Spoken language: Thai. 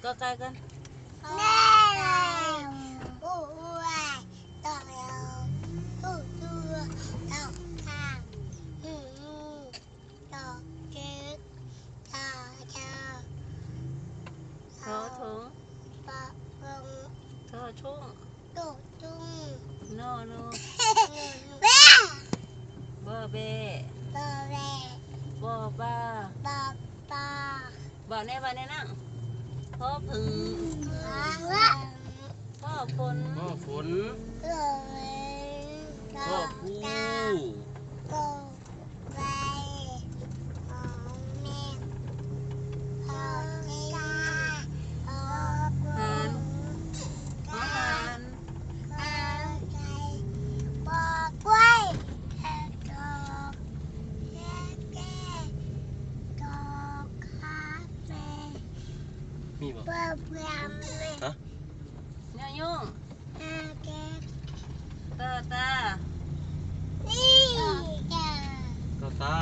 ก็ไกลกันแม่อู้ว่าต่อเราตู้ตัวต่อข้างต่อจึ๊กต่อเจ้าทอถุง ปะปง ทอชุ่ง ตู้จุ้ง นอนู แม่ เบอร์เบ ต่อแม่ บอบ้า ปะปะ บ่อแน่บ่อแน่นั่งพ่อพึ่ง หางละ พ่อฝน พ่อฝน เลย พ่อผู้ ก็ไปหอมแม่พอจ้าพอกุ้ง หอหาน พอไก่บอกกล้วยแค่ดอกแค่แก่ดอกคาเฟ่ มีบ่ เบื่อเบื่อเลย ฮะ เนื้อยุ่ง แค่แก่ ตาตา นี่จ้า ตาตา